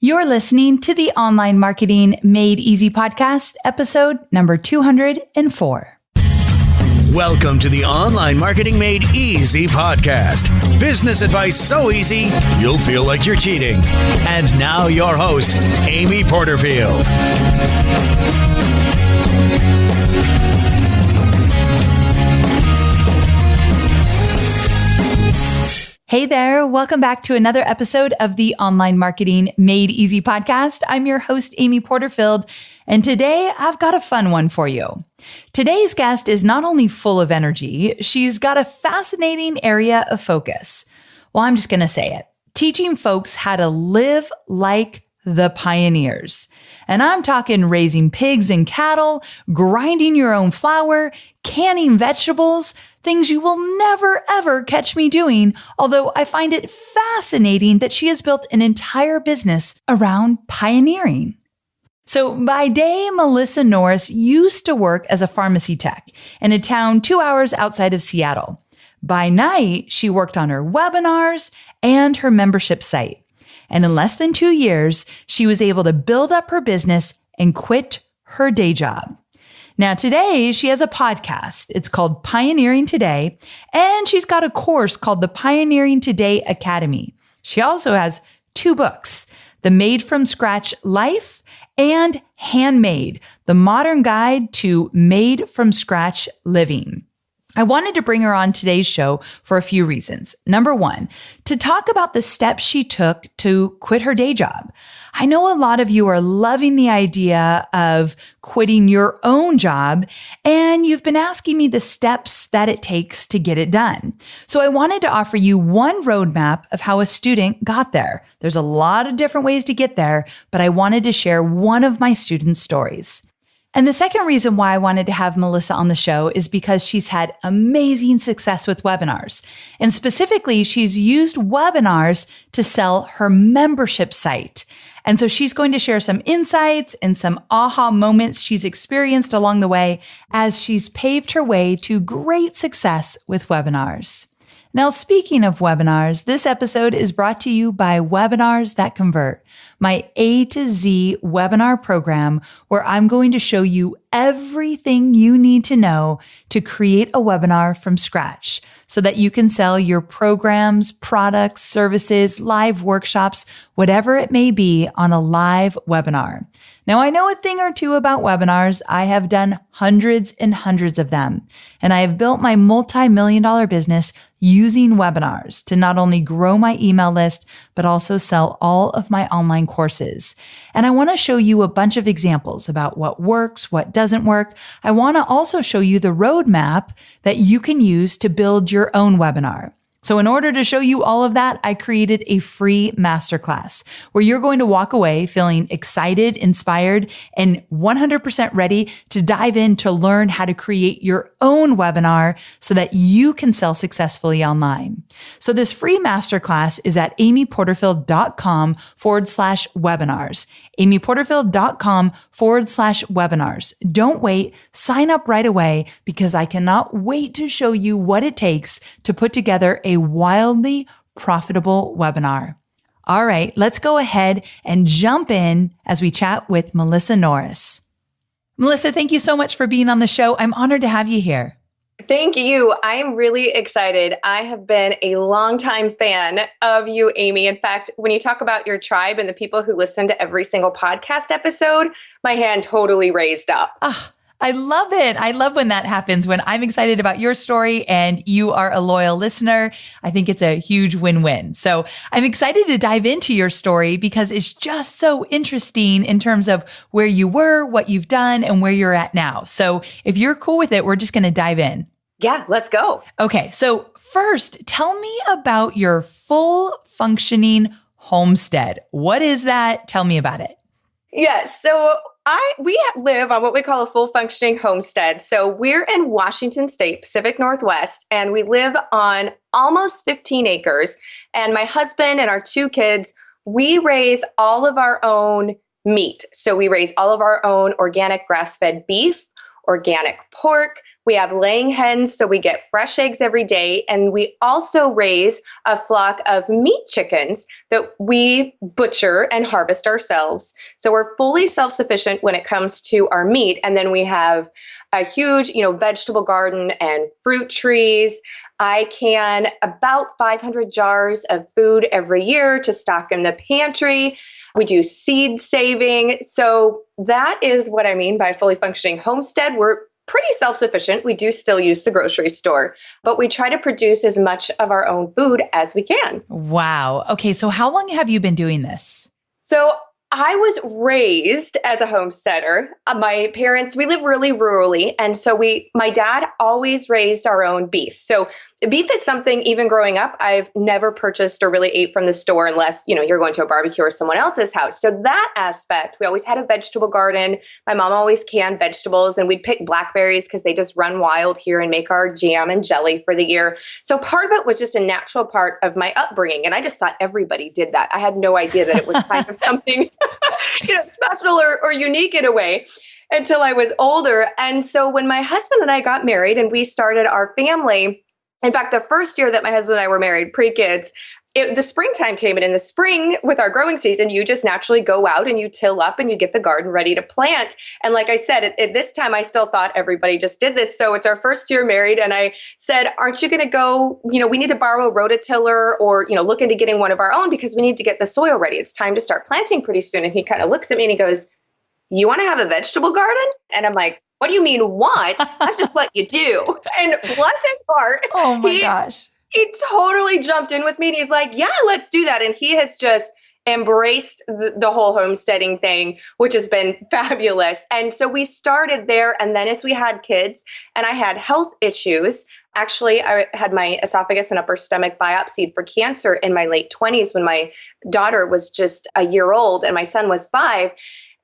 You're listening to the Online Marketing Made Easy podcast, episode number 204. Welcome to the Online Marketing Made Easy podcast. Business advice so easy, you'll feel like you're cheating. And now your host, Amy Porterfield. Hey there, welcome back to another episode of the Online Marketing Made Easy podcast. I'm your host, Amy Porterfield, and today I've got a fun one for you. Today's guest is not only full of energy, she's got a fascinating area of focus. Well, I'm just going to say it. Teaching folks how to live like the pioneers. And I'm talking raising pigs and cattle, grinding your own flour, canning vegetables, things you will never, ever catch me doing, although I find it fascinating that she has built an entire business around pioneering. So by day, Melissa Norris used to work as a pharmacy tech in a town 2 hours outside of Seattle. By night, she worked on her webinars and her membership site. And in less than 2 years, she was able to build up her business and quit her day job. Now, today, she has a podcast. It's called Pioneering Today, and she's got a course called the Pioneering Today Academy. She also has 2 books, The Made from Scratch Life and Handmade, the modern guide to made from scratch living. I wanted to bring her on today's show for a few reasons. Number one, to talk about the steps she took to quit her day job. I know a lot of you are loving the idea of quitting your own job, and you've been asking me the steps that it takes to get it done. So I wanted to offer you one roadmap of how a student got there. There's a lot of different ways to get there, but I wanted to share one of my students' stories. And the second reason why I wanted to have Melissa on the show is because she's had amazing success with webinars. And specifically, she's used webinars to sell her membership site. And so she's going to share some insights and some aha moments she's experienced along the way as she's paved her way to great success with webinars. Now, speaking of webinars, this episode is brought to you by Webinars That Convert, my A to Z webinar program where I'm going to show you everything you need to know to create a webinar from scratch so that you can sell your programs, products, services, live workshops, whatever it may be on a live webinar. Now, I know a thing or two about webinars. I have done hundreds and hundreds of them, and I have built my multi-million-dollar business using webinars to not only grow my email list, but also sell all of my online courses. And I want to show you a bunch of examples about what works, what doesn't work. I want to also show you the roadmap that you can use to build your own webinar. So in order to show you all of that, I created a free masterclass where you're going to walk away feeling excited, inspired, and 100% ready to dive in to learn how to create your own webinar so that you can sell successfully online. So this free masterclass is at amyporterfield.com/webinars. amyporterfield.com/webinars. Don't wait. Sign up right away because I cannot wait to show you what it takes to put together a wildly profitable webinar. All right, let's go ahead and jump in as we chat with Melissa Norris. Melissa, thank you so much for being on the show. I'm honored to have you here. Thank you. I am really excited. I have been a longtime fan of you, Amy. In fact, when you talk about your tribe and the people who listen to every single podcast episode, my hand totally raised up. I love it. I love when that happens, when I'm excited about your story and you are a loyal listener. I think it's a huge win-win. So I'm excited to dive into your story because it's just so interesting in terms of where you were, what you've done, and where you're at now. So if you're cool with it, we're just going to dive in. Yeah, let's go. Okay. So first, tell me about your full functioning homestead. What is that? Tell me about it. Yes. So we live on what we call a full functioning homestead. So we're in Washington State, Pacific Northwest, and we live on almost 15 acres. And my husband and our 2 kids, we raise all of our own meat. So we raise all of our own organic grass-fed beef, organic pork. We have laying hens, so we get fresh eggs every day. And we also raise a flock of meat chickens that we butcher and harvest ourselves. So we're fully self-sufficient when it comes to our meat. And then we have a huge, vegetable garden and fruit trees. I can about 500 jars of food every year to stock in the pantry. We do seed saving. So that is what I mean by fully functioning homestead. We're pretty self-sufficient. We do still use the grocery store, but we try to produce as much of our own food as we can. Wow. Okay. So how long have you been doing this? So I was raised as a homesteader. My parents, we live really rurally. And so my dad always raised our own beef. So beef is something, even growing up, I've never purchased or really ate from the store unless, you're going to a barbecue or someone else's house. So that aspect, we always had a vegetable garden. My mom always canned vegetables, and we'd pick blackberries because they just run wild here and make our jam and jelly for the year. So part of it was just a natural part of my upbringing. And I just thought everybody did that. I had no idea that it was kind of something, special or unique in a way until I was older. And so when my husband and I got married and we started our family, in fact, the first year that my husband and I were married, pre-kids, the springtime came, and in the spring with our growing season, you just naturally go out and you till up and you get the garden ready to plant. And like I said, at this time, I still thought everybody just did this. So it's our first year married. And I said, aren't you going to go, we need to borrow a rototiller or, look into getting one of our own because we need to get the soil ready. It's time to start planting pretty soon. And he kind of looks at me and he goes, you want to have a vegetable garden? And I'm like, what do you mean what? That's just what you do. And bless his heart. Oh my gosh. He totally jumped in with me and he's like, yeah, let's do that. And he has just embraced the whole homesteading thing, which has been fabulous. And so we started there. And then as we had kids and I had health issues, actually, I had my esophagus and upper stomach biopsied for cancer in my late 20s when my daughter was just a year old and my son was 5.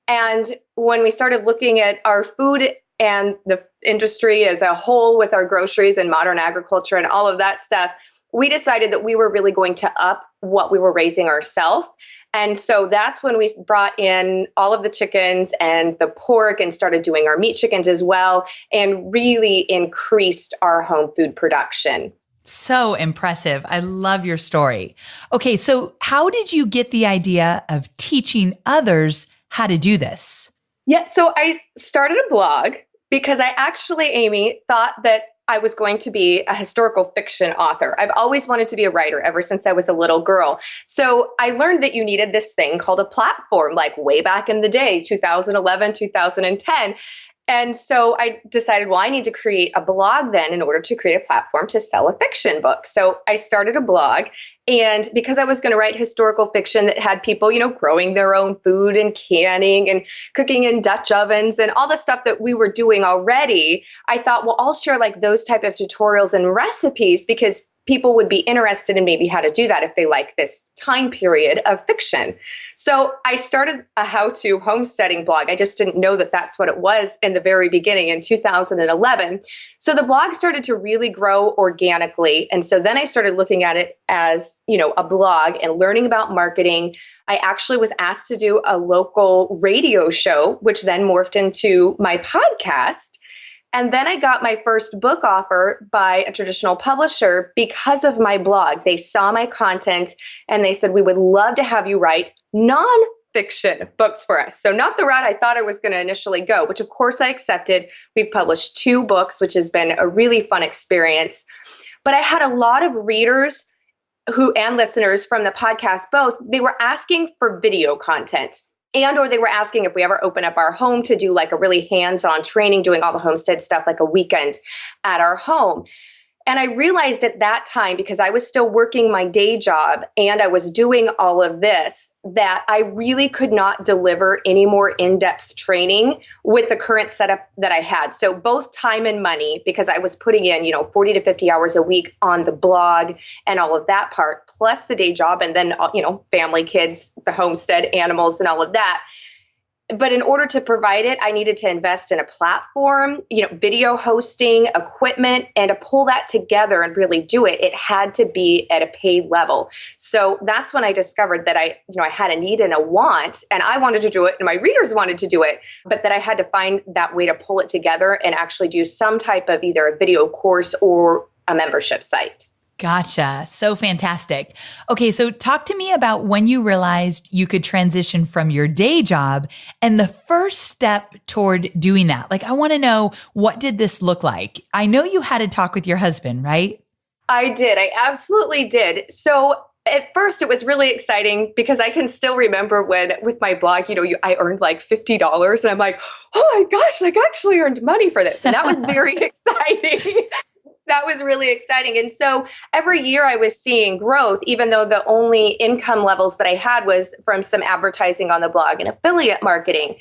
And when we started looking at our food and the industry as a whole with our groceries and modern agriculture and all of that stuff, we decided that we were really going to up what we were raising ourselves. And so that's when we brought in all of the chickens and the pork and started doing our meat chickens as well and really increased our home food production. So impressive. I love your story. Okay, so how did you get the idea of teaching others how to do this? Yeah, so I started a blog because I actually, Amy, thought that I was going to be a historical fiction author. I've always wanted to be a writer ever since I was a little girl. So I learned that you needed this thing called a platform, like way back in the day, 2011, 2010. And so I decided, well, I need to create a blog then in order to create a platform to sell a fiction book. So I started a blog. And because I was going to write historical fiction that had people, growing their own food and canning and cooking in Dutch ovens and all the stuff that we were doing already, I thought, well, I'll share like those type of tutorials and recipes because people would be interested in maybe how to do that if they like this time period of fiction. So I started a how-to homesteading blog. I just didn't know that that's what it was in the very beginning in 2011. So the blog started to really grow organically. And so then I started looking at it as, a blog and learning about marketing. I actually was asked to do a local radio show, which then morphed into my podcast. And then I got my first book offer by a traditional publisher because of my blog. They saw my content and they said, we would love to have you write nonfiction books for us. So not the route I thought I was going to initially go, which of course I accepted. We've published 2 books, which has been a really fun experience. But I had a lot of readers and listeners from the podcast, both, they were asking for video content. Or they were asking if we ever open up our home to do like a really hands-on training, doing all the homestead stuff, like a weekend at our home. And I realized at that time, because I was still working my day job and I was doing all of this, that I really could not deliver any more in-depth training with the current setup that I had. So both time and money, because I was putting in, 40 to 50 hours a week on the blog and all of that part, plus the day job and then, family, kids, the homestead, animals, and all of that. But in order to provide it, I needed to invest in a platform, video hosting, equipment, and to pull that together and really do it, it had to be at a paid level. So that's when I discovered that I had a need and a want, and I wanted to do it and my readers wanted to do it, but that I had to find that way to pull it together and actually do some type of either a video course or a membership site. Gotcha. So fantastic. Okay, so talk to me about when you realized you could transition from your day job and the first step toward doing that. Like, I want to know, what did this look like? I know you had a talk with your husband, right? I did. I absolutely did. So at first, it was really exciting because I can still remember when with my blog, I earned like $50 and I'm like, oh my gosh, like I actually earned money for this. And that was very exciting. That was really exciting. And so every year I was seeing growth, even though the only income levels that I had was from some advertising on the blog and affiliate marketing.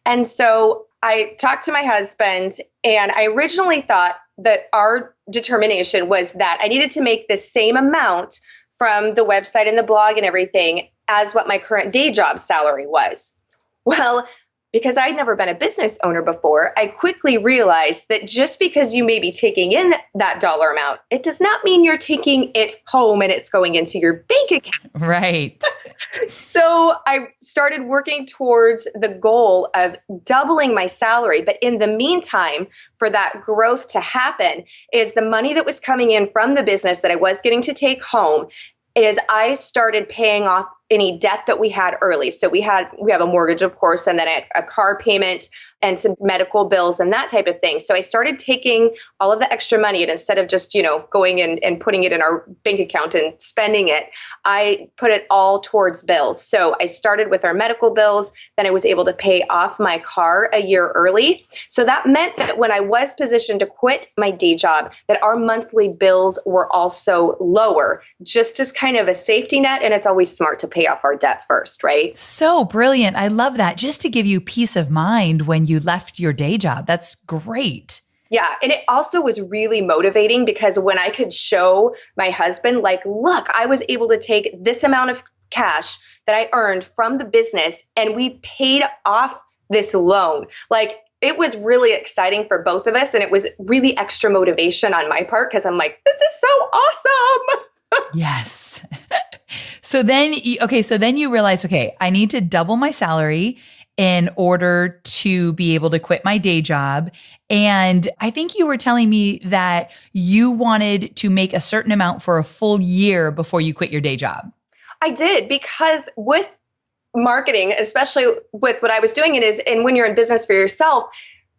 And so I talked to my husband, and I originally thought that our determination was that I needed to make the same amount from the website and the blog and everything as what my current day job salary was. Well, because I'd never been a business owner before, I quickly realized that just because you may be taking in that dollar amount, it does not mean you're taking it home and it's going into your bank account. Right. So I started working towards the goal of doubling my salary. But in the meantime, for that growth to happen, is the money that was coming in from the business that I was getting to take home, is I started paying off any debt that we had early. So we have a mortgage, of course, and then a car payment and some medical bills and that type of thing. So I started taking all of the extra money, and instead of just, going and putting it in our bank account and spending it, I put it all towards bills. So I started with our medical bills, then I was able to pay off my car a year early. So that meant that when I was positioned to quit my day job, that our monthly bills were also lower, just as kind of a safety net. And it's always smart to pay off our debt first, right? So brilliant. I love that. Just to give you peace of mind when you left your day job. That's great. Yeah. And it also was really motivating because when I could show my husband, like, look, I was able to take this amount of cash that I earned from the business and we paid off this loan. Like, it was really exciting for both of us. And it was really extra motivation on my part because I'm like, this is so awesome. Yes. So then you realize, okay, I need to double my salary in order to be able to quit my day job. And I think you were telling me that you wanted to make a certain amount for a full year before you quit your day job. I did, because with marketing, especially with what I was doing, and when you're in business for yourself,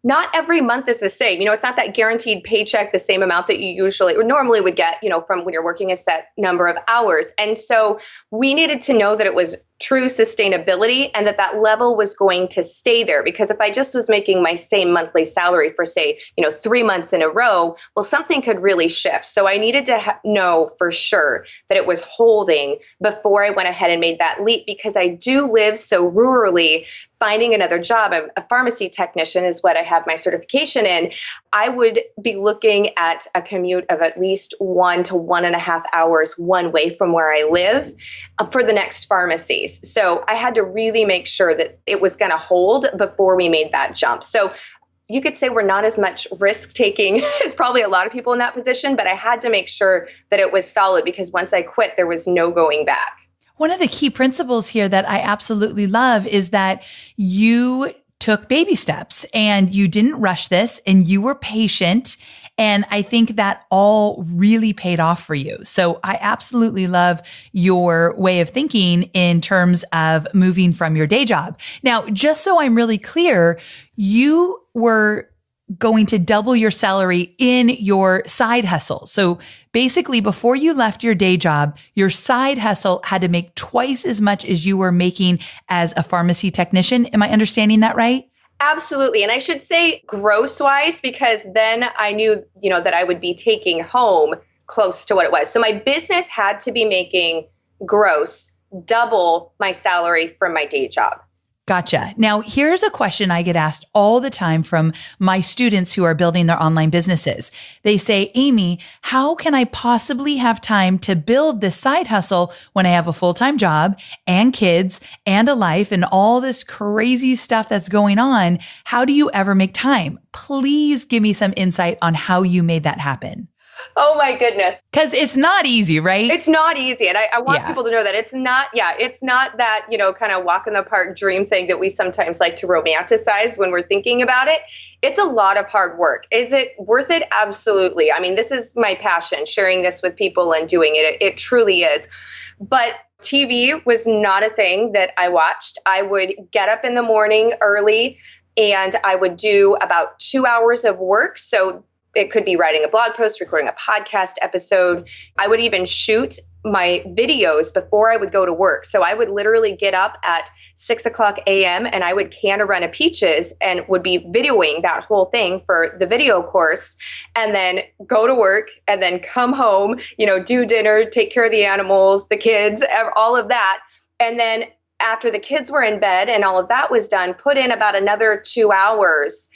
not every month is the same. It's not that guaranteed paycheck, the same amount that you usually or normally would get, from when you're working a set number of hours. And so we needed to know that it was true sustainability and that level was going to stay there. Because if I just was making my same monthly salary for, say, 3 months in a row, well, something could really shift. So I needed to know for sure that it was holding before I went ahead and made that leap, because I do live so rurally. Finding another job, a pharmacy technician is what I have my certification in. I would be looking at a commute of at least 1 to 1.5 hours one way from where I live for the next pharmacies. So I had to really make sure that it was going to hold before we made that jump. So you could say we're not as much risk taking as probably a lot of people in that position, but I had to make sure that it was solid, because once I quit, there was no going back. One of the key principles here that I absolutely love is that you took baby steps and you didn't rush this and you were patient. And I think that all really paid off for you. So I absolutely love your way of thinking in terms of moving from your day job. Now, just so I'm really clear, you were going to double your salary in your side hustle. So basically, before you left your day job, your side hustle had to make twice as much as you were making as a pharmacy technician. Am I understanding that right? Absolutely. And I should say gross wise, because then I knew, that I would be taking home close to what it was. So my business had to be making gross double my salary from my day job. Gotcha. Now, here's a question I get asked all the time from my students who are building their online businesses. They say, Amy, how can I possibly have time to build this side hustle when I have a full-time job and kids and a life and all this crazy stuff that's going on? How do you ever make time? Please give me some insight on how you made that happen. Oh my goodness. Because it's not easy, right? It's not easy. And I want people to know that it's not that, kind of walk in the park dream thing that we sometimes like to romanticize when we're thinking about it. It's a lot of hard work. Is it worth it? Absolutely. I mean, this is my passion, sharing this with people and doing it. It truly is. But TV was not a thing that I watched. I would get up in the morning early and I would do about 2 hours of work. So it could be writing a blog post, recording a podcast episode. I would even shoot my videos before I would go to work. So I would literally get up at 6:00 a.m. and I would can a run of peaches and would be videoing that whole thing for the video course and then go to work and then come home, do dinner, take care of the animals, the kids, all of that. And then after the kids were in bed and all of that was done, put in about another 2 hours.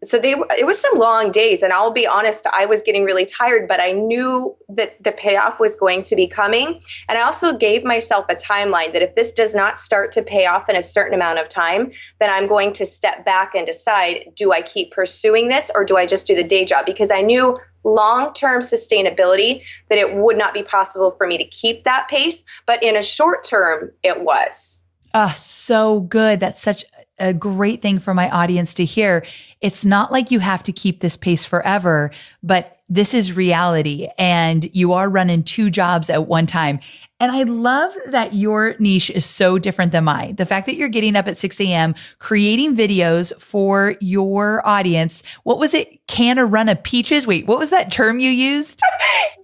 So it was some long days, and I'll be honest, I was getting really tired, but I knew that the payoff was going to be coming. And I also gave myself a timeline that if this does not start to pay off in a certain amount of time, then I'm going to step back and decide, do I keep pursuing this or do I just do the day job? Because I knew long-term sustainability that it would not be possible for me to keep that pace, but in a short term, it was. So good. That's such a great thing for my audience to hear. It's not like you have to keep this pace forever, but this is reality and you are running 2 jobs at one time. And I love that your niche is so different than mine. The fact that you're getting up at 6 a.m., creating videos for your audience. What was it? Can a run of peaches? Wait, what was that term you used?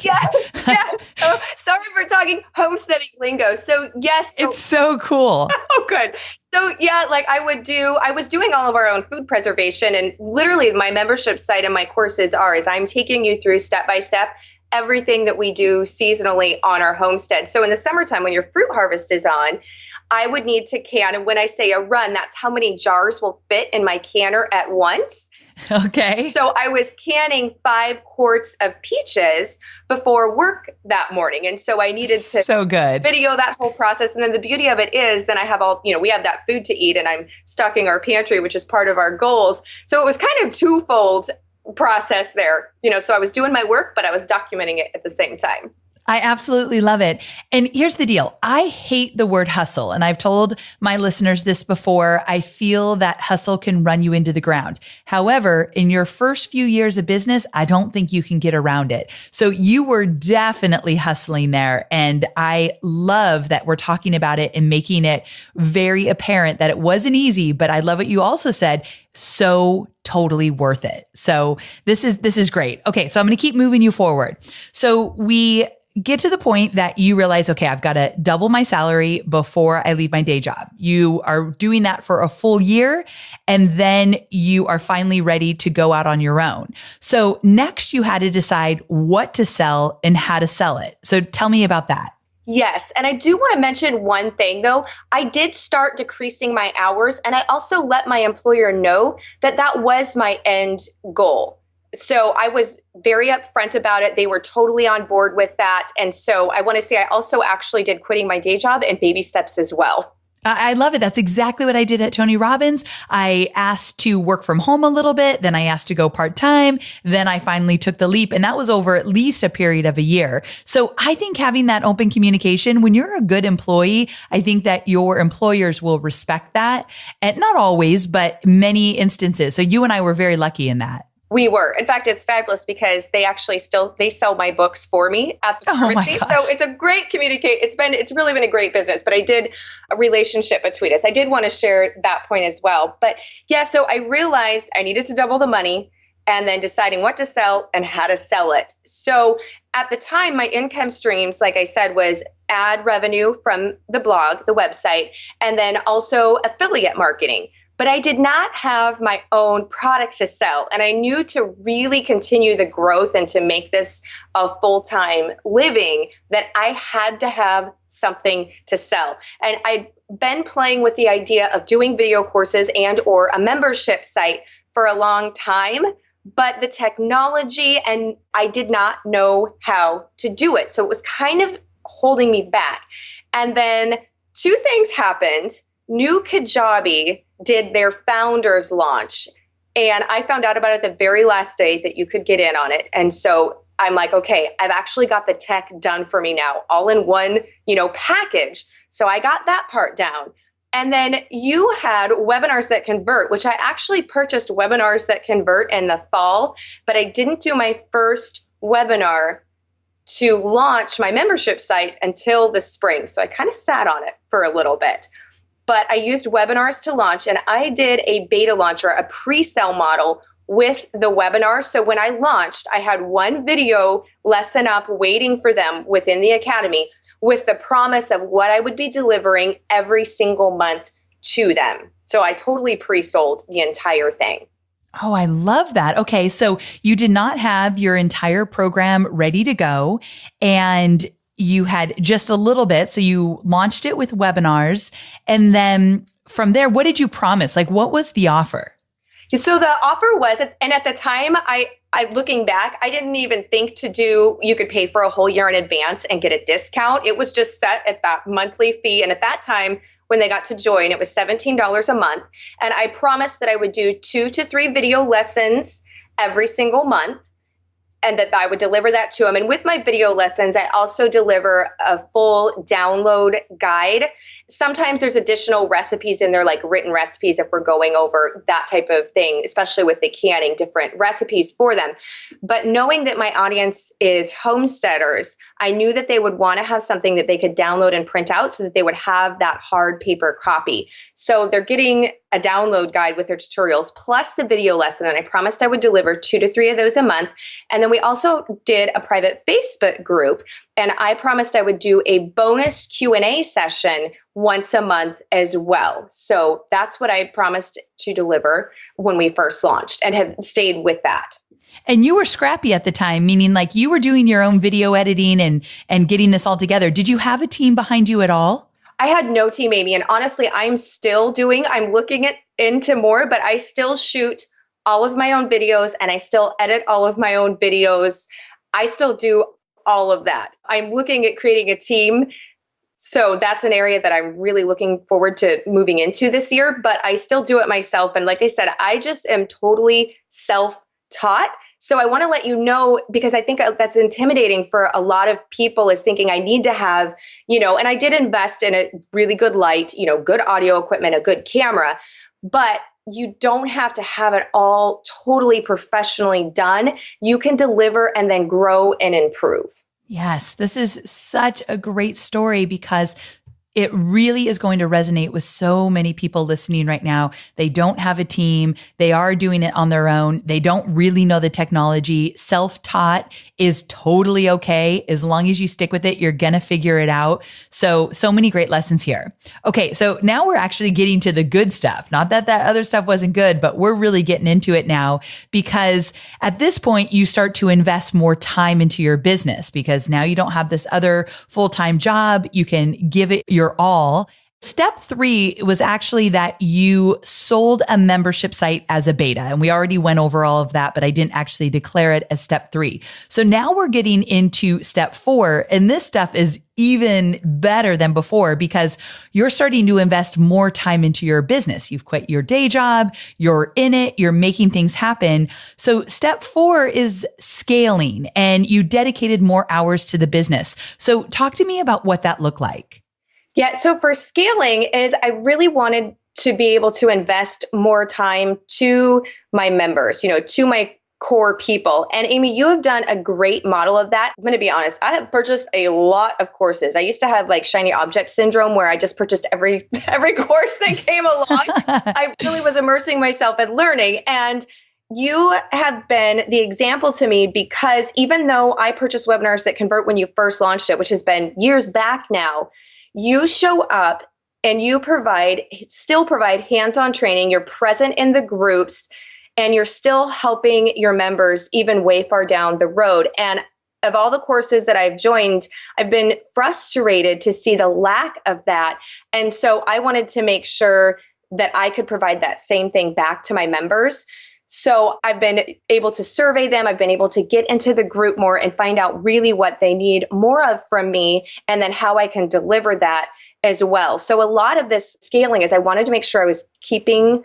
Yes. Oh, sorry for talking homesteading lingo. So yes. It's so cool. Oh, good. So yeah, I was doing all of our own food preservation, and literally my membership site and my courses is I'm taking you through step by step everything that we do seasonally on our homestead. So in the summertime, when your fruit harvest is on, I would need to can. And when I say a run, that's how many jars will fit in my canner at once. Okay. So I was canning 5 quarts of peaches before work that morning. And so I needed to video that whole process. And then the beauty of it is then I have we have that food to eat and I'm stocking our pantry, which is part of our goals. So it was kind of twofold process there, so I was doing my work, but I was documenting it at the same time. I absolutely love it. And here's the deal. I hate the word hustle. And I've told my listeners this before. I feel that hustle can run you into the ground. However, in your first few years of business, I don't think you can get around it. So you were definitely hustling there. And I love that we're talking about it and making it very apparent that it wasn't easy, but I love what you also said. So totally worth it. So this is great. Okay. So I'm going to keep moving you forward. So we get to the point that you realize, okay, I've got to double my salary before I leave my day job. You are doing that for a full year, and then you are finally ready to go out on your own. So next you had to decide what to sell and how to sell it. So tell me about that. Yes. And I do want to mention one thing, though. I did start decreasing my hours, and I also let my employer know that that was my end goal. So I was very upfront about it. They were totally on board with that. And so I want to say I also actually did quitting my day job in baby steps as well. I love it. That's exactly what I did at Tony Robbins. I asked to work from home a little bit. Then I asked to go part-time. Then I finally took the leap. And that was over at least a period of a year. So I think having that open communication, when you're a good employee, I think that your employers will respect that. And not always, but many instances. So you and I were very lucky in that. We were. In fact, it's fabulous because they actually they sell my books for me at the pharmacy. So it's a great it's really been a great business, but I did a relationship between us. I did want to share that point as well. But yeah, so I realized I needed to double the money and then deciding what to sell and how to sell it. So at the time, my income streams, like I said, was ad revenue from the blog, the website, and then also affiliate marketing. but I did not have my own product to sell. And I knew to really continue the growth and to make this a full-time living that I had to have something to sell. And I'd been playing with the idea of doing video courses and or a membership site for a long time, but the technology and I did not know how to do it. So it was kind of holding me back. And then two things happened. New Kajabi did their founders launch, and I found out about it the very last day that you could get in on it. And so I'm like, okay, I've actually got the tech done for me now, all in one, package. So I got that part down. And then you had Webinars That Convert, which I actually purchased Webinars That Convert in the fall, but I didn't do my first webinar to launch my membership site until the spring. So I kind of sat on it for a little bit. But I used webinars to launch, and I did a beta launch or a pre-sale model with the webinar. So when I launched, I had one video lesson up waiting for them within the academy with the promise of what I would be delivering every single month to them. So I totally pre-sold the entire thing. Oh, I love that. Okay. So you did not have your entire program ready to go, and you had just a little bit. So you launched it with webinars. And then from there, what did you promise? Like, what was the offer? So the offer was, and at the time, I looking back, I didn't even think to do, you could pay for a whole year in advance and get a discount. It was just set at that monthly fee. And at that time, when they got to join, it was $17 a month. And I promised that I would do 2 to 3 video lessons every single month, and that I would deliver that to them. And with my video lessons, I also deliver a full download guide. Sometimes there's additional recipes in there, like written recipes, if we're going over that type of thing, especially with the canning, different recipes for them. But knowing that my audience is homesteaders, I knew that they would want to have something that they could download and print out so that they would have that hard paper copy. So they're getting a download guide with their tutorials plus the video lesson. And I promised I would deliver 2 to 3 of those a month. And then we also did a private Facebook group, and I promised I would do a bonus Q&A session once a month as well. So that's what I promised to deliver when we first launched, and have stayed with that. And you were scrappy at the time, meaning like you were doing your own video editing and getting this all together. Did you have a team behind you at all? I had no team, Amy. And honestly, I'm looking into more, but I still shoot all of my own videos, and I still edit all of my own videos. I still do all of that. I'm looking at creating a team. So that's an area that I'm really looking forward to moving into this year, but I still do it myself. And like I said, I just am totally self-taught. So I want to let you know, because I think that's intimidating for a lot of people, is thinking I need to have, and I did invest in a really good light, good audio equipment, a good camera, but you don't have to have it all totally professionally done. You can deliver and then grow and improve. Yes, this is such a great story, because it really is going to resonate with so many people listening right now. They don't have a team. They are doing it on their own. They don't really know the technology. Self-taught is totally okay. As long as you stick with it, you're going to figure it out. So many great lessons here. Okay. So now we're actually getting to the good stuff. Not that other stuff wasn't good, but we're really getting into it now, because at this point you start to invest more time into your business, because now you don't have this other full-time job. You can give it your all. Step 3 was actually that you sold a membership site as a beta. And we already went over all of that, but I didn't actually declare it as step 3. So now we're getting into step 4. And this stuff is even better than before, because you're starting to invest more time into your business. You've quit your day job. You're in it. You're making things happen. So step 4 is scaling, and you dedicated more hours to the business. So talk to me about what that looked like. Yeah, so for scaling is I really wanted to be able to invest more time to my members, to my core people. And Amy, you have done a great model of that. I'm going to be honest. I have purchased a lot of courses. I used to have like shiny object syndrome, where I just purchased every course that came along. I really was immersing myself in learning. And you have been the example to me, because even though I purchased Webinars That Convert when you first launched it, which has been years back now, you show up and you still provide hands-on training, you're present in the groups, and you're still helping your members even way far down the road. And of all the courses that I've joined, I've been frustrated to see the lack of that. And so I wanted to make sure that I could provide that same thing back to my members. So I've been able to survey them. I've been able to get into the group more and find out really what they need more of from me, and then how I can deliver that as well. So a lot of this scaling is I wanted to make sure I was keeping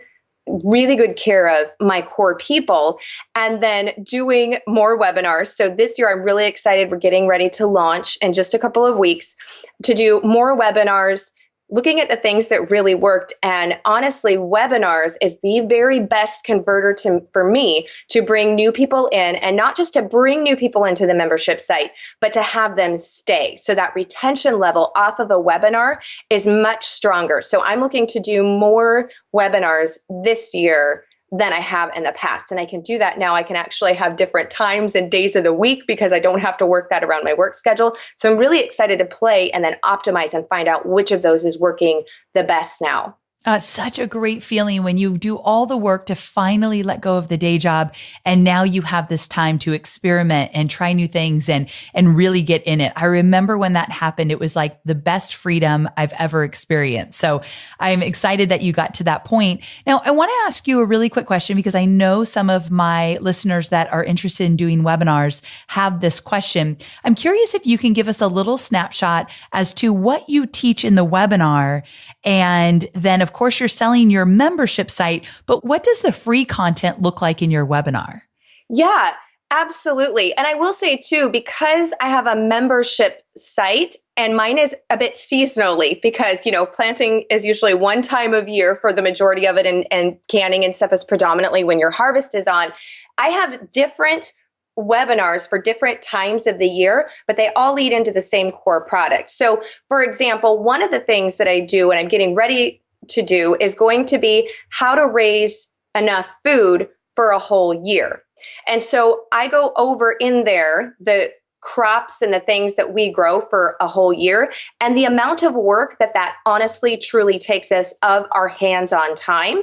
really good care of my core people, and then doing more webinars. So this year, I'm really excited. We're getting ready to launch in just a couple of weeks to do more webinars, looking at the things that really worked. And honestly, webinars is the very best converter for me to bring new people in, and not just to bring new people into the membership site, but to have them stay. So that retention level off of a webinar is much stronger. So I'm looking to do more webinars this year than I have in the past. And I can do that now. I can actually have different times and days of the week because I don't have to work that around my work schedule. So I'm really excited to play and then optimize and find out which of those is working the best now. Such a great feeling when you do all the work to finally let go of the day job. And now you have this time to experiment and try new things and really get in it. I remember when that happened, it was like the best freedom I've ever experienced. So I'm excited that you got to that point. Now, I want to ask you a really quick question, because I know some of my listeners that are interested in doing webinars have this question. I'm curious if you can give us a little snapshot as to what you teach in the webinar, and then of course, you're selling your membership site, but what does the free content look like in your webinar? Yeah, absolutely. And I will say too, because I have a membership site, and mine is a bit seasonally, because, planting is usually one time of year for the majority of it, and canning and stuff is predominantly when your harvest is on. I have different webinars for different times of the year, but they all lead into the same core product. So for example, one of the things that I do, and I'm getting ready to do, is going to be how to raise enough food for a whole year. And so I go over in there the crops and the things that we grow for a whole year, and the amount of work that honestly truly takes us of our hands-on time.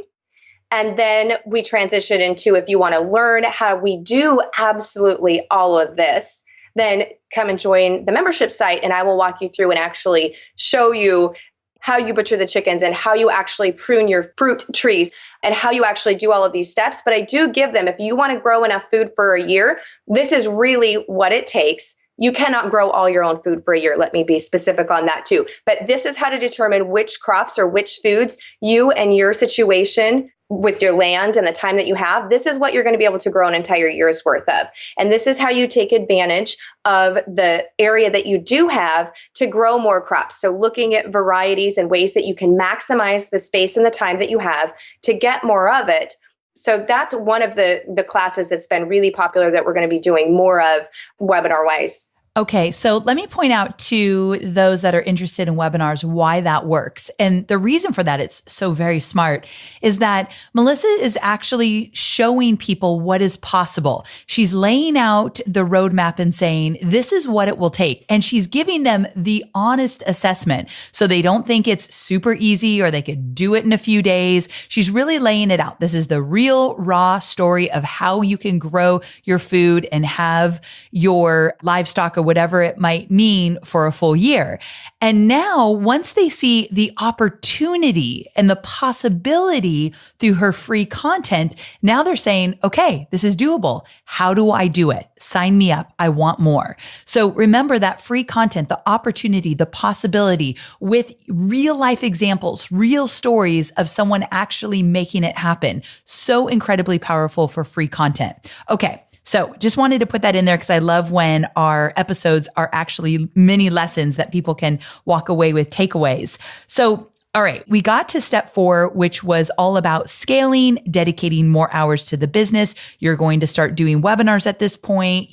And then we transition into, if you want to learn how we do absolutely all of this, then come and join the membership site, and I will walk you through and actually show you how you butcher the chickens and how you actually prune your fruit trees and how you actually do all of these steps. But I do give them, if you want to grow enough food for a year, this is really what it takes. You cannot grow all your own food for a year. Let me be specific on that too. But this is how to determine which crops or which foods you and your situation with your land and the time that you have, this is what you're going to be able to grow an entire year's worth of. And this is how you take advantage of the area that you do have to grow more crops. So looking at varieties and ways that you can maximize the space and the time that you have to get more of it. So that's one of the classes that's been really popular that we're going to be doing more of webinar-wise. Okay, so let me point out to those that are interested in webinars why that works. And the reason for that, it's so very smart, is that Melissa is actually showing people what is possible. She's laying out the roadmap and saying, this is what it will take. And she's giving them the honest assessment so they don't think it's super easy or they could do it in a few days. She's really laying it out. This is the real raw story of how you can grow your food and have your livestock or whatever it might mean for a full year. And now once they see the opportunity and the possibility through her free content, now they're saying, okay, this is doable. How do I do it? Sign me up. I want more. So remember that free content, the opportunity, the possibility with real life examples, real stories of someone actually making it happen. So incredibly powerful for free content. Okay. So just wanted to put that in there because I love when our episodes are actually mini lessons that people can walk away with takeaways. So, all right, we got to step 4, which was all about scaling, dedicating more hours to the business. You're going to start doing webinars at this point.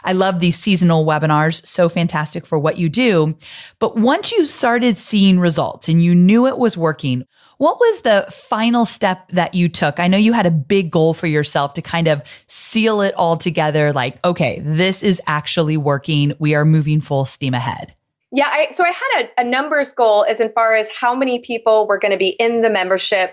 I love these seasonal webinars. So fantastic for what you do. But once you started seeing results and you knew it was working, what was the final step that you took? I know you had a big goal for yourself to kind of seal it all together. Like, okay, this is actually working. We are moving full steam ahead. Yeah, so I had a numbers goal as far as how many people were going to be in the membership.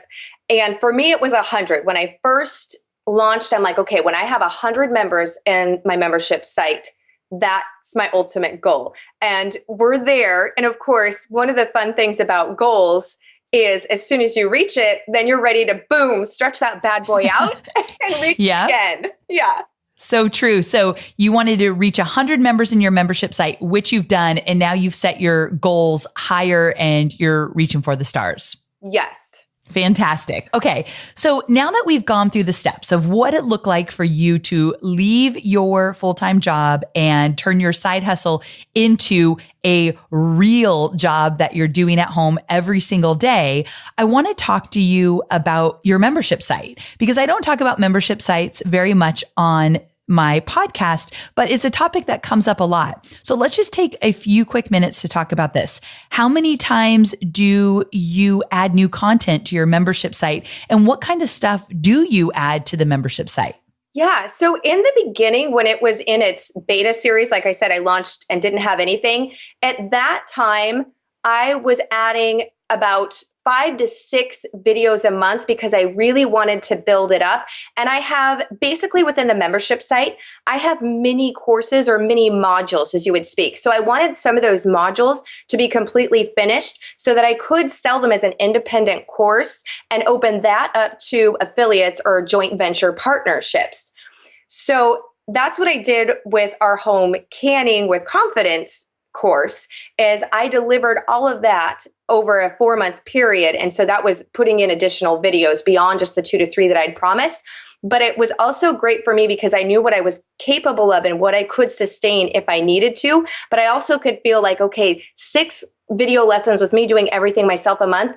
And for me, it was 100. When I first launched, I'm like, okay, when I have 100 members in my membership site, that's my ultimate goal. And we're there. And of course, one of the fun things about goals is as soon as you reach it, then you're ready to boom, stretch that bad boy out and reach it again. Yeah. So true. So you wanted to reach 100 members in your membership site, which you've done. And now you've set your goals higher and you're reaching for the stars. Yes. Fantastic. Okay. So now that we've gone through the steps of what it looked like for you to leave your full-time job and turn your side hustle into a real job that you're doing at home every single day, I want to talk to you about your membership site, because I don't talk about membership sites very much on my podcast, but it's a topic that comes up a lot. So let's just take a few quick minutes to talk about this. How many times do you add new content to your membership site? And what kind of stuff do you add to the membership site? Yeah. So in the beginning, when it was in its beta series, like I said, I launched and didn't have anything. At that time, I was adding about 5 to 6 videos a month because I really wanted to build it up. And I have basically within the membership site, I have mini courses or mini modules, as you would speak. So I wanted some of those modules to be completely finished so that I could sell them as an independent course and open that up to affiliates or joint venture partnerships. So that's what I did with our home canning with confidence course, is I delivered all of that over a 4-month period. And so that was putting in additional videos beyond just the 2 to 3 that I'd promised. But it was also great for me because I knew what I was capable of and what I could sustain if I needed to. But I also could feel like, okay, 6 video lessons with me doing everything myself a month,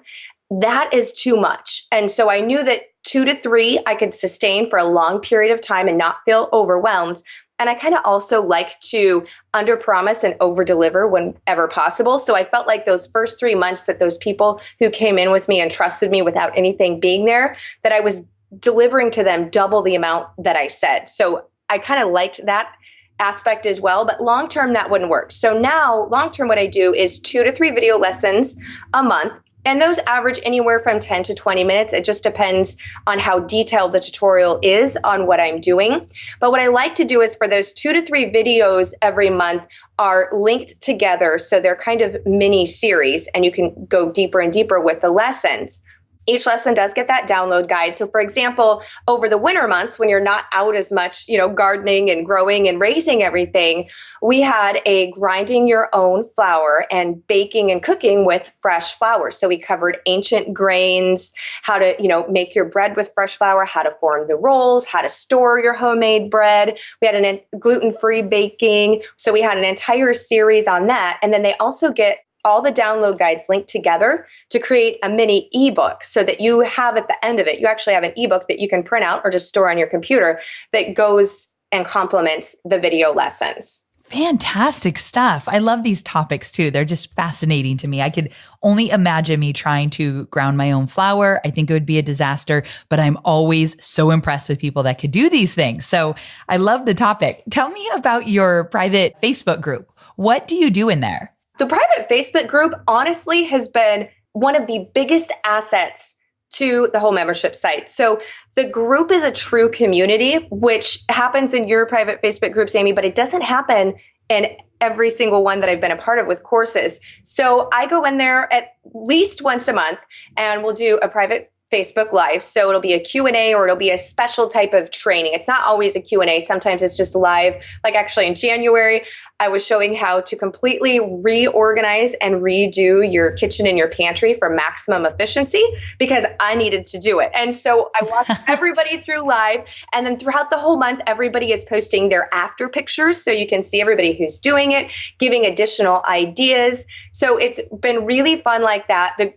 that is too much. And so I knew that 2 to 3 I could sustain for a long period of time and not feel overwhelmed. And I kind of also like to under promise and over deliver whenever possible. So I felt like those first 3 months that those people who came in with me and trusted me without anything being there, that I was delivering to them double the amount that I said. So I kind of liked that aspect as well, but long term that wouldn't work. So now long term, what I do is 2 to 3 video lessons a month. And those average anywhere from 10 to 20 minutes. It just depends on how detailed the tutorial is on what I'm doing. But what I like to do is for those 2 to 3 videos every month are linked together. So they're kind of mini series and you can go deeper and deeper with the lessons. Each lesson does get that download guide. So for example, over the winter months, when you're not out as much, gardening and growing and raising everything, we had a grinding your own flour and baking and cooking with fresh flour. So we covered ancient grains, how to, make your bread with fresh flour, how to form the rolls, how to store your homemade bread. We had a gluten-free baking. So we had an entire series on that. And then they also get all the download guides linked together to create a mini ebook so that you have at the end of it, you actually have an ebook that you can print out or just store on your computer that goes and complements the video lessons. Fantastic stuff. I love these topics too. They're just fascinating to me. I could only imagine me trying to ground my own flour. I think it would be a disaster, but I'm always so impressed with people that could do these things. So I love the topic. Tell me about your private Facebook group. What do you do in there? The private Facebook group honestly has been one of the biggest assets to the whole membership site. So the group is a true community, which happens in your private Facebook groups, Amy, but it doesn't happen in every single one that I've been a part of with courses. So I go in there at least once a month and we'll do a private Facebook Live. So it'll be a Q&A or it'll be a special type of training. It's not always a Q&A. Sometimes it's just live. Like actually in January, I was showing how to completely reorganize and redo your kitchen and your pantry for maximum efficiency because I needed to do it. And so I walked everybody through live. And then throughout the whole month, everybody is posting their after pictures. So you can see everybody who's doing it, giving additional ideas. So it's been really fun like that. Not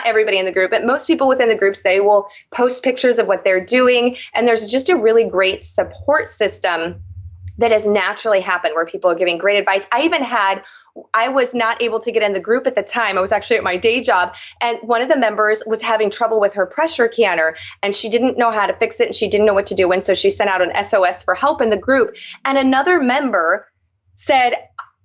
everybody in the group, but most people within the groups, they will post pictures of what they're doing. And there's just a really great support system that has naturally happened where people are giving great advice. I was not able to get in the group at the time. I was actually at my day job. And one of the members was having trouble with her pressure canner and she didn't know how to fix it and she didn't know what to do. And so she sent out an SOS for help in the group. And another member said,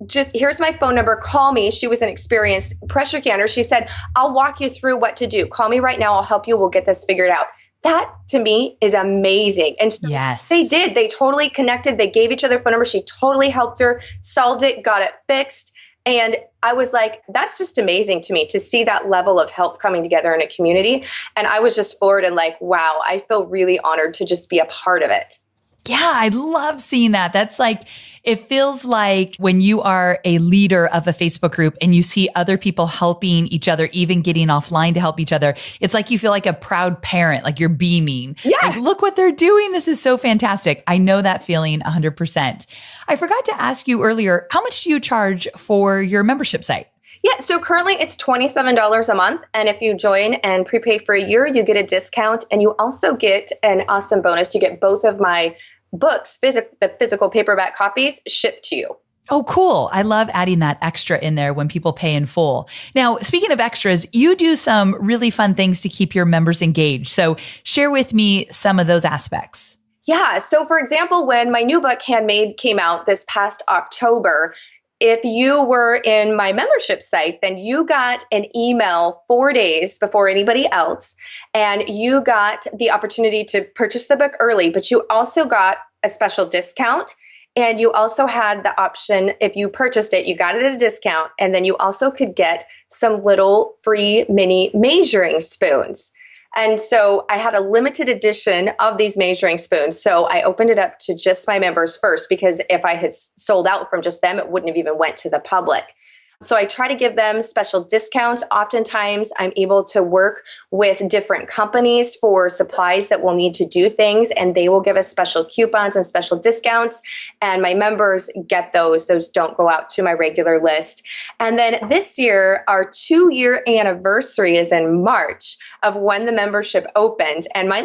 just here's my phone number. Call me. She was an experienced pressure canner. She said, I'll walk you through what to do. Call me right now. I'll help you. We'll get this figured out. That to me is amazing. And so yes, they did. They totally connected. They gave each other phone numbers. She totally helped her, solved it, got it fixed. And I was like, that's just amazing to me to see that level of help coming together in a community. And I was just floored and like, wow, I feel really honored to just be a part of it. Yeah, I love seeing that. That's like, it feels like when you are a leader of a Facebook group and you see other people helping each other, even getting offline to help each other, it's like you feel like a proud parent, like you're beaming. Yes. Like, look what they're doing. This is so fantastic. I know that feeling 100%. I forgot to ask you earlier, how much do you charge for your membership site? Yeah, so currently it's $27 a month. And if you join and prepay for a year, you get a discount. And you also get an awesome bonus. You get both of my books, the physical paperback copies, shipped to you. Oh, cool. I love adding that extra in there when people pay in full. Now, speaking of extras, you do some really fun things to keep your members engaged. So share with me some of those aspects. Yeah. So for example, when my new book, Handmade, came out this past October, if you were in my membership site, then you got an email 4 days before anybody else, and you got the opportunity to purchase the book early, but you also got a special discount, and you also had the option, if you purchased it, you got it at a discount, and then you also could get some little free mini measuring spoons. And so I had a limited edition of these measuring spoons. So I opened it up to just my members first, because if I had sold out from just them, it wouldn't have even went to the public. So I try to give them special discounts. Oftentimes I'm able to work with different companies for supplies that will need to do things, and they will give us special coupons and special discounts. And my members get those. Those don't go out to my regular list. And then this year, our 2-year anniversary is in March of when the membership opened. And my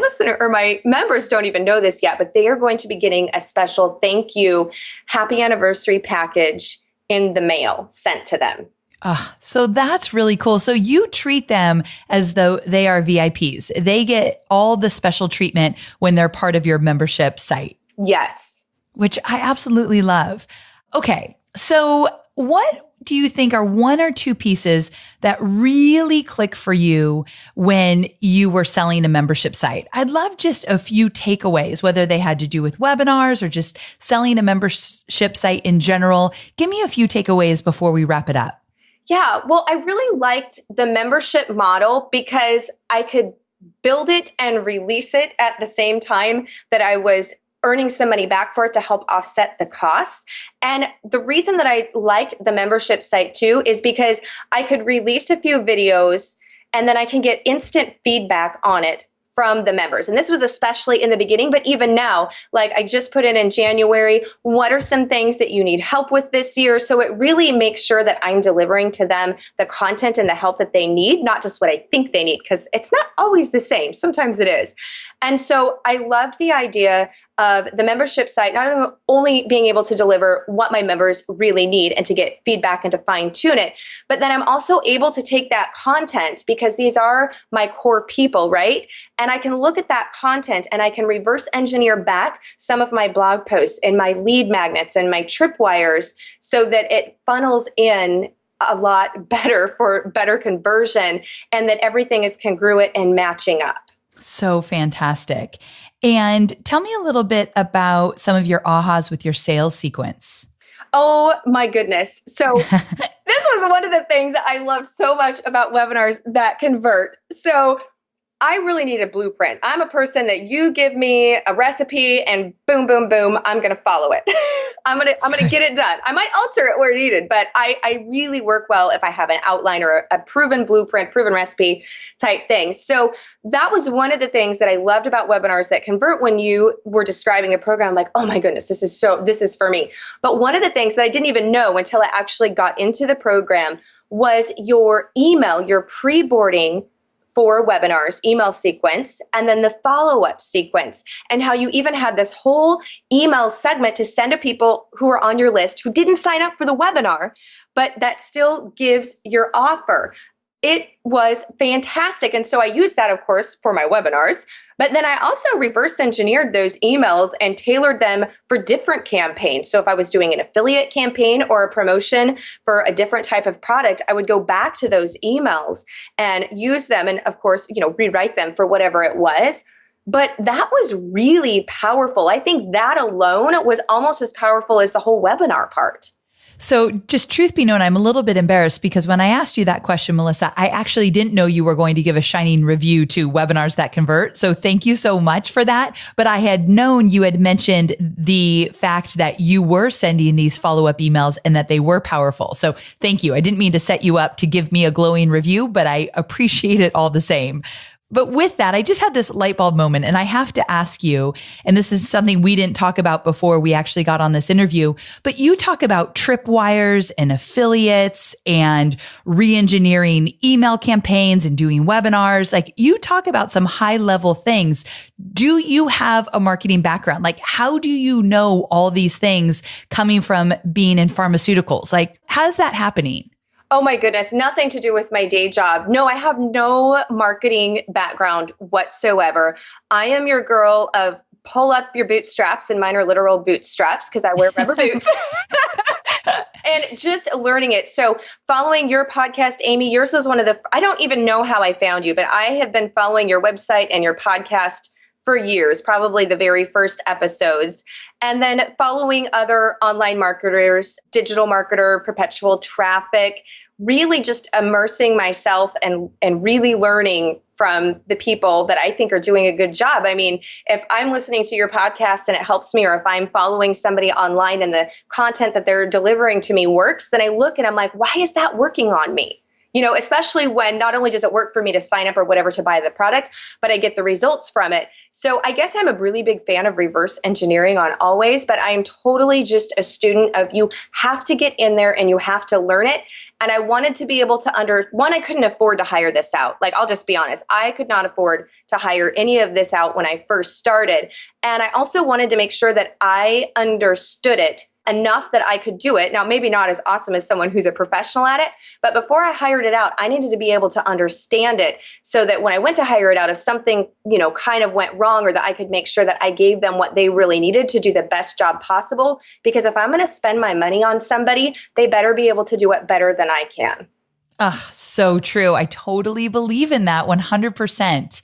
members don't even know this yet, but they are going to be getting a special thank you, happy anniversary package in the mail sent to them. So that's really cool. So you treat them as though they are VIPs. They get all the special treatment when they're part of your membership site. Yes. Which I absolutely love. Okay. So what do you think are 1 or 2 pieces that really click for you when you were selling a membership site? I'd love just a few takeaways, whether they had to do with webinars or just selling a membership site in general. Give me a few takeaways before we wrap it up. Yeah, well, I really liked the membership model because I could build it and release it at the same time that I was earning some money back for it to help offset the costs. And the reason that I liked the membership site too is because I could release a few videos and then I can get instant feedback on it from the members. And this was especially in the beginning, but even now, like I just put in January, what are some things that you need help with this year? So it really makes sure that I'm delivering to them the content and the help that they need, not just what I think they need, because it's not always the same. Sometimes it is. And so I loved the idea of the membership site, not only being able to deliver what my members really need and to get feedback and to fine tune it, but then I'm also able to take that content, because these are my core people, right? And I can look at that content and I can reverse engineer back some of my blog posts and my lead magnets and my tripwires so that it funnels in a lot better for better conversion and that everything is congruent and matching up. So fantastic. And tell me a little bit about some of your ahas with your sales sequence. Oh my goodness. So this was one of the things that I love so much about webinars that convert. So I really need a blueprint. I'm a person that you give me a recipe and boom, boom, boom, I'm going to follow it. I'm going to get it done. I might alter it where needed, but I really work well if I have an outline or a proven blueprint, proven recipe type thing. So that was one of the things that I loved about webinars that convert when you were describing a program like, oh my goodness, this is for me. But one of the things that I didn't even know until I actually got into the program was your email, your pre-boarding for webinars, email sequence, and then the follow-up sequence, and how you even had this whole email segment to send to people who are on your list who didn't sign up for the webinar, but that still gives your offer. it was fantastic. And so I used that, of course, for my webinars. But then I also reverse engineered those emails and tailored them for different campaigns. So if I was doing an affiliate campaign or a promotion for a different type of product, I would go back to those emails and use them and, of course, rewrite them for whatever it was. But that was really powerful. I think that alone was almost as powerful as the whole webinar part. So just truth be known, I'm a little bit embarrassed because when I asked you that question, Melissa, I actually didn't know you were going to give a shining review to webinars that convert. So thank you so much for that. But I had known you had mentioned the fact that you were sending these follow-up emails and that they were powerful. So thank you. I didn't mean to set you up to give me a glowing review, but I appreciate it all the same. But with that, I just had this light bulb moment and I have to ask you, and this is something we didn't talk about before we actually got on this interview, but you talk about tripwires and affiliates and re-engineering email campaigns and doing webinars. Like you talk about some high level things. Do you have a marketing background? Like how do you know all these things coming from being in pharmaceuticals? Like how's that happening? Oh my goodness, nothing to do with my day job. No, I have no marketing background whatsoever. I am your girl of pull up your bootstraps, and mine are literal bootstraps because I wear rubber boots. And just learning it. So following your podcast, Amy, yours was I don't even know how I found you, but I have been following your website and your podcast for years, probably the very first episodes, and then following other online marketers, digital marketer, perpetual traffic, really just immersing myself and really learning from the people that I think are doing a good job. I mean, if I'm listening to your podcast and it helps me, or if I'm following somebody online and the content that they're delivering to me works, then I look and I'm like, why is that working on me? Especially when not only does it work for me to sign up or whatever to buy the product, but I get the results from it. So I guess I'm a really big fan of reverse engineering on always, but I am totally just a student of you have to get in there and you have to learn it. And I wanted to be able to I couldn't afford to hire this out. Like, I'll just be honest. I could not afford to hire any of this out when I first started. And I also wanted to make sure that I understood it enough that I could do it. Now, maybe not as awesome as someone who's a professional at it, but before I hired it out, I needed to be able to understand it so that when I went to hire it out, if something, kind of went wrong, or that I could make sure that I gave them what they really needed to do the best job possible. Because if I'm going to spend my money on somebody, they better be able to do it better than I can. So true. I totally believe in that 100%.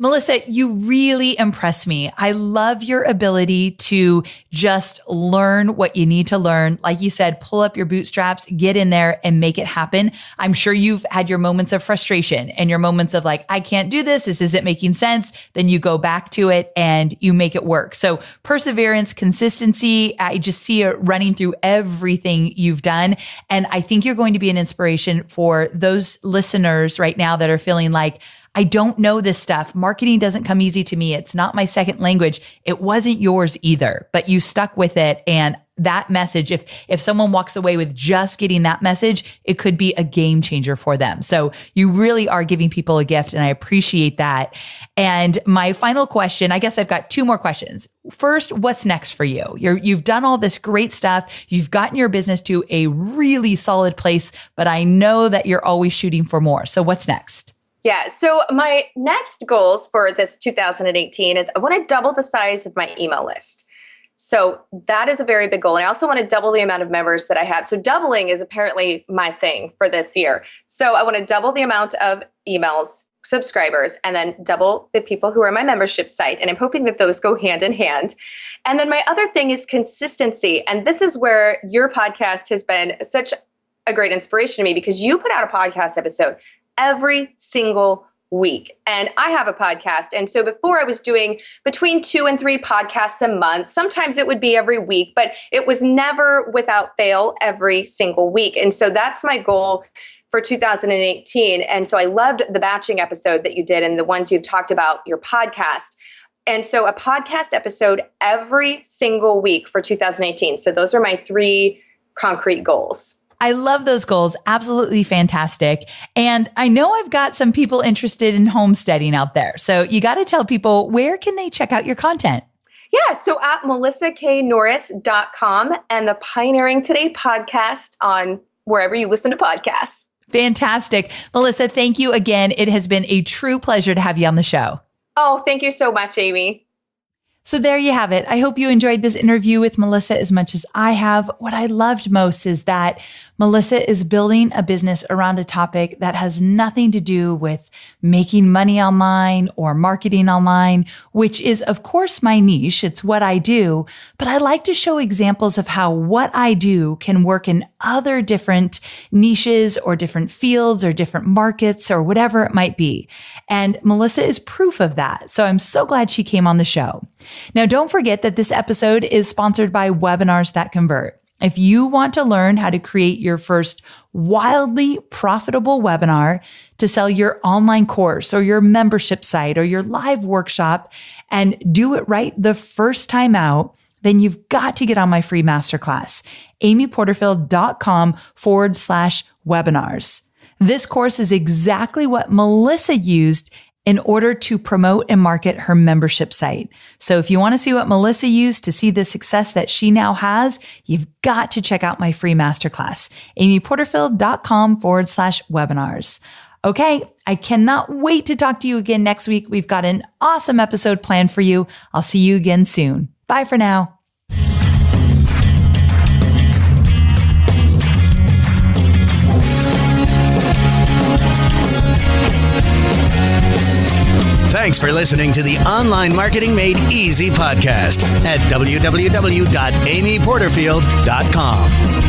Melissa, you really impress me. I love your ability to just learn what you need to learn. Like you said, pull up your bootstraps, get in there and make it happen. I'm sure you've had your moments of frustration and your moments of like, I can't do this. This isn't making sense. Then you go back to it and you make it work. So perseverance, consistency, I just see it running through everything you've done. And I think you're going to be an inspiration for those listeners right now that are feeling like, I don't know this stuff. Marketing doesn't come easy to me. It's not my second language. It wasn't yours either, but you stuck with it. And that message, if someone walks away with just getting that message, it could be a game changer for them. So you really are giving people a gift, and I appreciate that. And my final question, I guess I've got two more questions. First, what's next for you? You've done all this great stuff. You've gotten your business to a really solid place, but I know that you're always shooting for more. So what's next? Yeah. So my next goals for this 2018 is I want to double the size of my email list. So that is a very big goal. And I also want to double the amount of members that I have. So doubling is apparently my thing for this year. So I want to double the amount of emails, subscribers, and then double the people who are on my membership site. And I'm hoping that those go hand in hand. And then my other thing is consistency. And this is where your podcast has been such a great inspiration to me, because you put out a podcast episode every single week. And I have a podcast. And so before I was doing between 2 and 3 podcasts a month. Sometimes it would be every week, but it was never without fail every single week. And so that's my goal for 2018. And so I loved the batching episode that you did and the ones you've talked about your podcast. And so a podcast episode every single week for 2018. So those are my 3 concrete goals. I love those goals. Absolutely fantastic. And I know I've got some people interested in homesteading out there. So you got to tell people, where can they check out your content? Yeah, so at melissaknorris.com and the Pioneering Today podcast on wherever you listen to podcasts. Fantastic. Melissa, thank you again. It has been a true pleasure to have you on the show. Oh, thank you so much, Amy. So there you have it. I hope you enjoyed this interview with Melissa as much as I have. What I loved most is that Melissa is building a business around a topic that has nothing to do with making money online or marketing online, which is, of course, my niche. It's what I do. But I like to show examples of how what I do can work in other different niches or different fields or different markets or whatever it might be. And Melissa is proof of that. So I'm so glad she came on the show. Now, don't forget that this episode is sponsored by Webinars That Convert. If you want to learn how to create your first wildly profitable webinar to sell your online course or your membership site or your live workshop and do it right the first time out, then you've got to get on my free masterclass, amyporterfield.com/webinars. This course is exactly what Melissa used in order to promote and market her membership site. So if you want to see what Melissa used to see the success that she now has, you've got to check out my free masterclass, amyporterfield.com/webinars. Okay, I cannot wait to talk to you again next week. We've got an awesome episode planned for you. I'll see you again soon. Bye for now. Thanks for listening to the Online Marketing Made Easy podcast at www.amyporterfield.com.